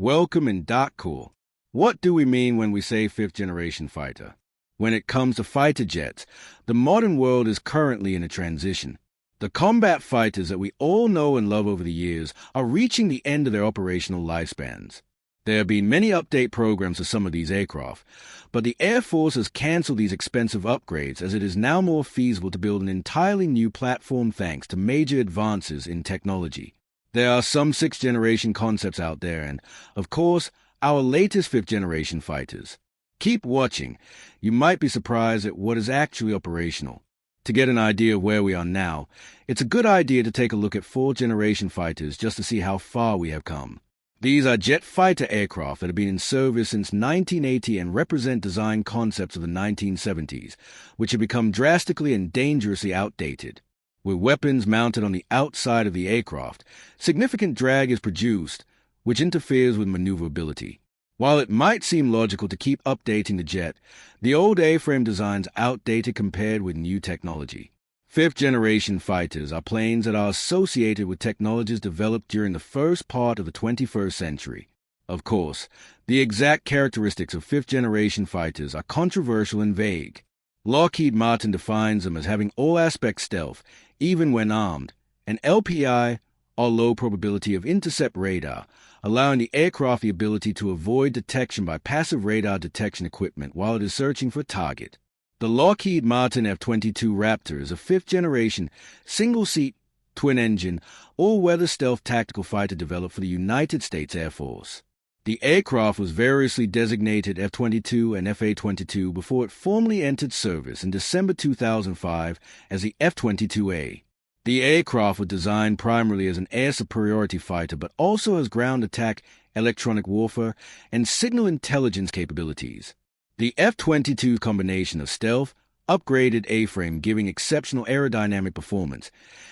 Welcome in Cool. What do we mean when we say fifth-generation fighter? When it comes to fighter jets, the modern world is currently in a transition. The combat fighters that we all know and love over the years are reaching the end of their operational lifespans. There have been many update programs for some of these aircraft, but the Air Force has canceled these expensive upgrades as it is now more feasible to build an entirely new platform thanks to major advances in technology. There are some sixth-generation concepts out there and, of course, our latest fifth-generation fighters. Keep watching. You might be surprised at what is actually operational. To get an idea of where we are now, it's a good idea to take a look at fourth-generation fighters just to see how far we have come. These are jet fighter aircraft that have been in service since 1980 and represent design concepts of the 1970s, which have become drastically and dangerously outdated. With weapons mounted on the outside of the aircraft, significant drag is produced, which interferes with maneuverability. While it might seem logical to keep updating the jet, the old A-frame design's outdated compared with new technology. Fifth-generation fighters are planes that are associated with technologies developed during the first part of the 21st century. Of course, the exact characteristics of fifth-generation fighters are controversial and vague. Lockheed Martin defines them as having all-aspect stealth, even when armed, and LPI, or low probability of intercept radar, allowing the aircraft the ability to avoid detection by passive radar detection equipment while it is searching for a target. The Lockheed Martin F-22 Raptor is a fifth-generation, single-seat, twin-engine, all-weather stealth tactical fighter developed for the United States Air Force. The aircraft was variously designated F-22 and FA-22 before it formally entered service in December 2005 as the F-22A. The aircraft was designed primarily as an air superiority fighter but also has ground attack, electronic warfare, and signal intelligence capabilities. The F-22's combination of stealth, upgraded A-frame giving exceptional aerodynamic performance,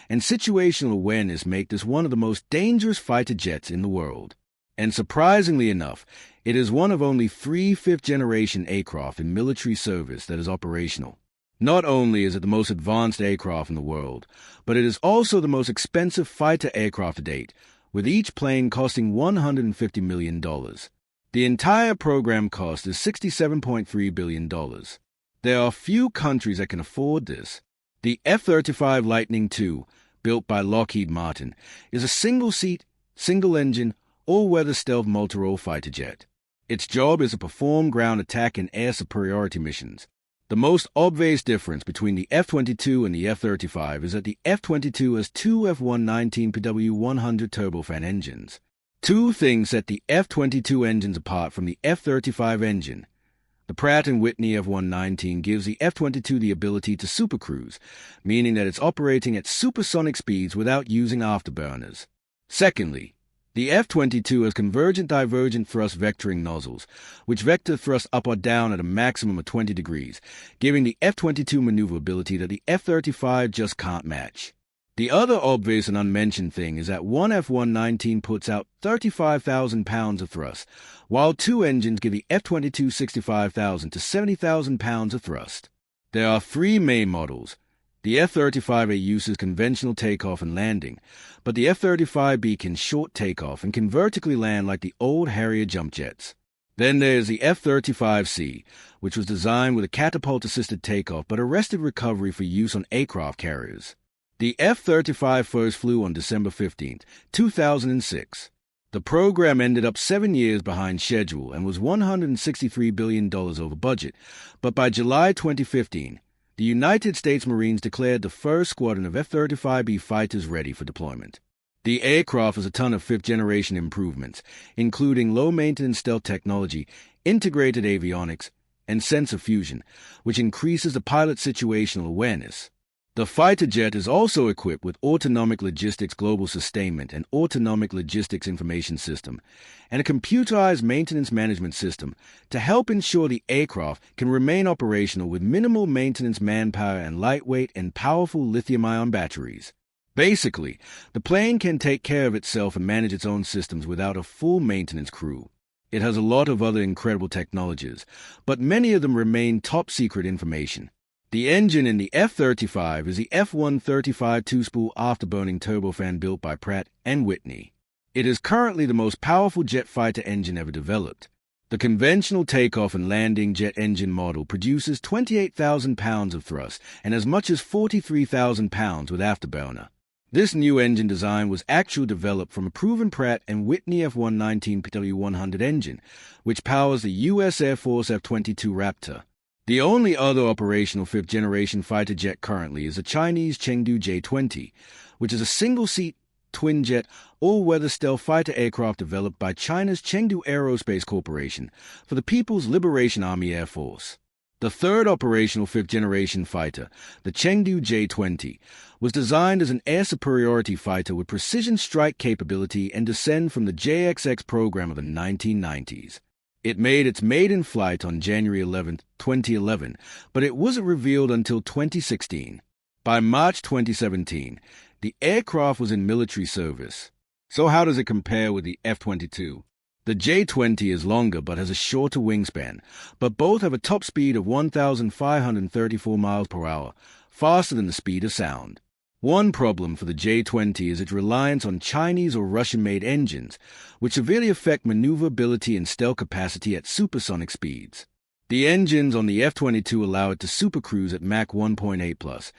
and situational awareness make this one of the most dangerous fighter jets in the world. And surprisingly enough, it is one of only 3 fifth-generation aircraft in military service that is operational. Not only is it the most advanced aircraft in the world, but it is also the most expensive fighter aircraft to date, with each plane costing $150 million. The entire program cost is $67.3 billion. There are few countries that can afford this. The F-35 Lightning II, built by Lockheed Martin, is a single-seat, single-engine, all-weather stealth multi-role fighter jet. Its job is to perform ground attack and air superiority missions. The most obvious difference between the F-22 and the F-35 is that the F-22 has 2 F-119 PW100 turbofan engines. Two things set the F-22 engines apart from the F-35 engine. The Pratt & Whitney F-119 gives the F-22 the ability to supercruise, meaning that it's operating at supersonic speeds without using afterburners. Secondly, the F-22 has convergent-divergent thrust vectoring nozzles, which vector thrust up or down at a maximum of 20 degrees, giving the F-22 maneuverability that the F-35 just can't match. The other obvious and unmentioned thing is that one F-119 puts out 35,000 pounds of thrust, while 2 engines give the F-22 65,000 to 70,000 pounds of thrust. There are 3 main models. The F-35A uses conventional takeoff and landing, but the F-35B can short takeoff and can vertically land like the old Harrier jump jets. Then there's the F-35C, which was designed with a catapult-assisted takeoff but arrested recovery for use on aircraft carriers. The F-35 first flew on December 15, 2006. The program ended up 7 years behind schedule and was $163 billion over budget, but by July 2015, the United States Marines declared the first squadron of F-35B fighters ready for deployment. The aircraft has a ton of fifth-generation improvements, including low-maintenance stealth technology, integrated avionics, and sensor fusion, which increases the pilot's situational awareness. The fighter jet is also equipped with Autonomic Logistics Global Sustainment and Autonomic Logistics Information System, and a computerized maintenance management system to help ensure the aircraft can remain operational with minimal maintenance manpower and lightweight and powerful lithium-ion batteries. Basically, the plane can take care of itself and manage its own systems without a full maintenance crew. It has a lot of other incredible technologies, but many of them remain top-secret information. The engine in the F-35 is the F-135 two-spool afterburning turbofan built by Pratt & Whitney. It is currently the most powerful jet fighter engine ever developed. The conventional takeoff and landing jet engine model produces 28,000 pounds of thrust and as much as 43,000 pounds with afterburner. This new engine design was actually developed from a proven Pratt & Whitney F119 PW100 engine, which powers the U.S. Air Force F-22 Raptor. The only other operational fifth-generation fighter jet currently is the Chinese Chengdu J-20, which is a single-seat, twin-jet, all-weather stealth fighter aircraft developed by China's Chengdu Aerospace Corporation for the People's Liberation Army Air Force. The third operational fifth-generation fighter, the Chengdu J-20, was designed as an air superiority fighter with precision strike capability and descend from the JXX program of the 1990s. It made its maiden flight on January 11, 2011, but it wasn't revealed until 2016. By March 2017, the aircraft was in military service. So how does it compare with the F-22? The J-20 is longer but has a shorter wingspan, but both have a top speed of 1,534 miles per hour, faster than the speed of sound. One problem for the J-20 is its reliance on Chinese or Russian-made engines, which severely affect maneuverability and stealth capacity at supersonic speeds. The engines on the F-22 allow it to supercruise at Mach 1.8+,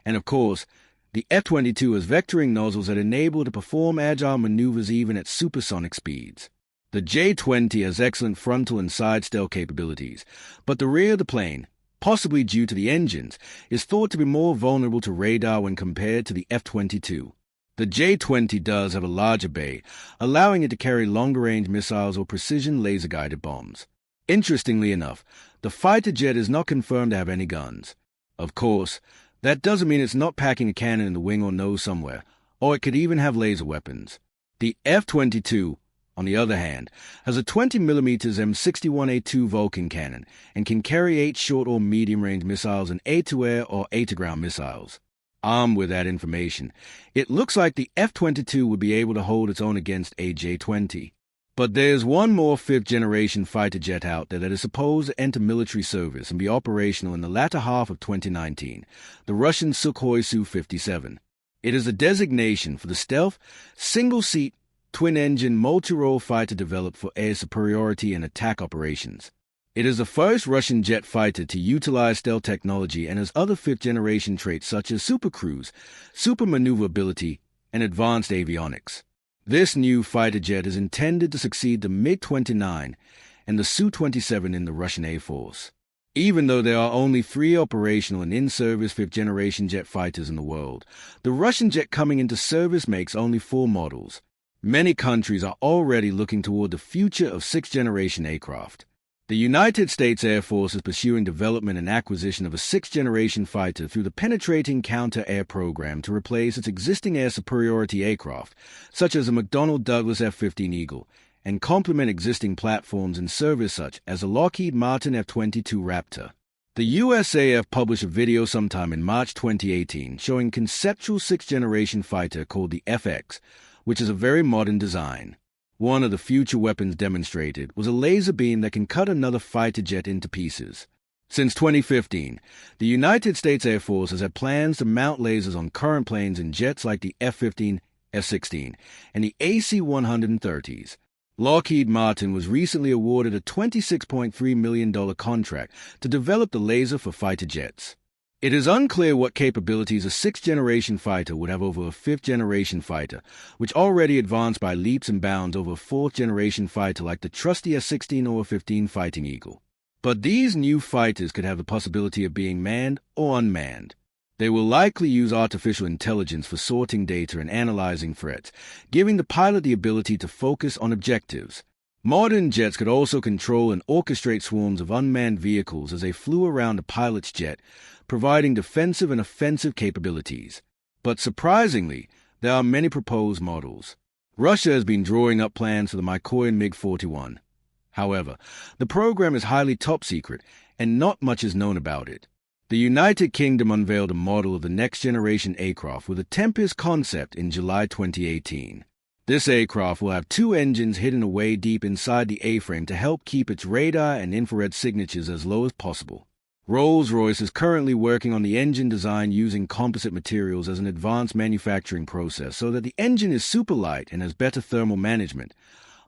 and of course, the F-22 has vectoring nozzles that enable it to perform agile maneuvers even at supersonic speeds. The J-20 has excellent frontal and side stealth capabilities, but the rear of the plane, possibly due to the engines, is thought to be more vulnerable to radar when compared to the F-22. The J-20 does have a larger bay, allowing it to carry longer-range missiles or precision laser-guided bombs. Interestingly enough, the fighter jet is not confirmed to have any guns. Of course, that doesn't mean it's not packing a cannon in the wing or nose somewhere, or it could even have laser weapons. The F-22, on the other hand, has a 20mm M61A2 Vulcan cannon and can carry 8 short or medium-range missiles and air-to-air or air-to-ground missiles. Armed with that information, it looks like the F-22 would be able to hold its own against a J-20. But there's one more fifth-generation fighter jet out there that is supposed to enter military service and be operational in the latter half of 2019, the Russian Sukoyu Su-57. It is a designation for the stealth, single-seat, twin-engine, multi-role fighter developed for air superiority and attack operations. It is the first Russian jet fighter to utilize stealth technology and has other fifth-generation traits such as supercruise, super maneuverability, and advanced avionics. This new fighter jet is intended to succeed the MiG-29 and the Su-27 in the Russian Air Force. Even though there are only 3 operational and in-service fifth-generation jet fighters in the world, the Russian jet coming into service makes only 4 models. Many countries are already looking toward the future of sixth-generation aircraft. The United States Air Force is pursuing development and acquisition of a sixth-generation fighter through the Penetrating Counter-Air Program to replace its existing air superiority aircraft, such as the McDonnell Douglas F-15 Eagle, and complement existing platforms in service such as the Lockheed Martin F-22 Raptor. The USAF published a video sometime in March 2018 showing conceptual sixth-generation fighter called the FX, which is a very modern design. One of the future weapons demonstrated was a laser beam that can cut another fighter jet into pieces. Since 2015, the United States Air Force has had plans to mount lasers on current planes and jets like the F-15, F-16, and the AC-130s. Lockheed Martin was recently awarded a $26.3 million contract to develop the laser for fighter jets. It is unclear what capabilities a sixth-generation fighter would have over a fifth-generation fighter, which already advanced by leaps and bounds over a fourth-generation fighter like the trusty F-16 or F-15 Fighting Eagle. But these new fighters could have the possibility of being manned or unmanned. They will likely use artificial intelligence for sorting data and analyzing threats, giving the pilot the ability to focus on objectives. Modern jets could also control and orchestrate swarms of unmanned vehicles as they flew around a pilot's jet, providing defensive and offensive capabilities. But surprisingly, there are many proposed models. Russia has been drawing up plans for the Mikoyan MiG-41. However, the program is highly top-secret, and not much is known about it. The United Kingdom unveiled a model of the next-generation aircraft with a Tempest concept in July 2018. This aircraft will have 2 engines hidden away deep inside the A-frame to help keep its radar and infrared signatures as low as possible. Rolls-Royce is currently working on the engine design using composite materials as an advanced manufacturing process so that the engine is super light and has better thermal management.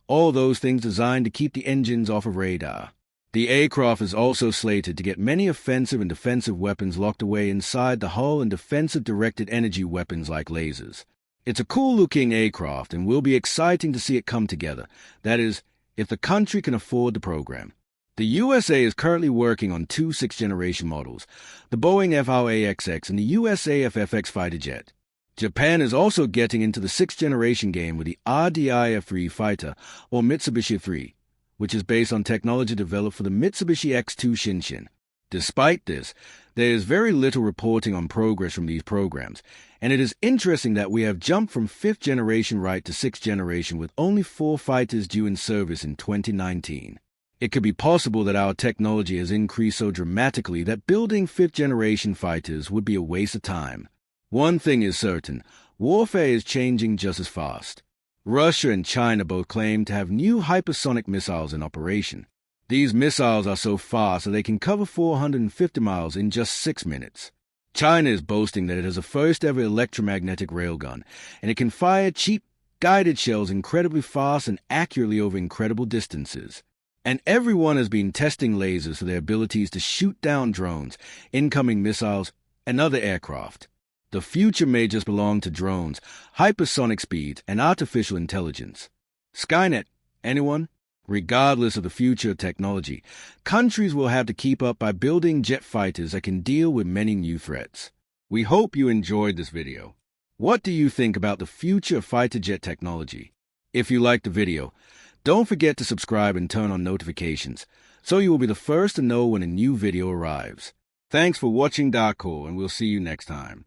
All those things designed to keep the engines off of radar. The aircraft is also slated to get many offensive and defensive weapons locked away inside the hull and defensive directed energy weapons like lasers. It's a cool-looking aircraft and will be exciting to see it come together. That is, if the country can afford the program. The USA is currently working on two sixth-generation models, the Boeing FRAXX and the USAF FX fighter jet. Japan is also getting into the sixth-generation game with the RDI F3 fighter, or Mitsubishi F3, which is based on technology developed for the Mitsubishi X2 Shinshin. Despite this, there is very little reporting on progress from these programs, and it is interesting that we have jumped from fifth-generation right to sixth-generation with only 4 fighters due in service in 2019. It could be possible that our technology has increased so dramatically that building fifth-generation fighters would be a waste of time. One thing is certain, warfare is changing just as fast. Russia and China both claim to have new hypersonic missiles in operation. These missiles are so fast that they can cover 450 miles in just 6 minutes. China is boasting that it has the first-ever electromagnetic railgun, and it can fire cheap, guided shells incredibly fast and accurately over incredible distances. And everyone has been testing lasers for their abilities to shoot down drones, incoming missiles, and other aircraft. The future may just belong to drones, hypersonic speeds, and artificial intelligence. Skynet, anyone? Regardless of the future of technology, countries will have to keep up by building jet fighters that can deal with many new threats. We hope you enjoyed this video. What do you think about the future of fighter jet technology? If you liked the video, don't forget to subscribe and turn on notifications, so you will be the first to know when a new video arrives. Thanks for watching Darko, and we'll see you next time.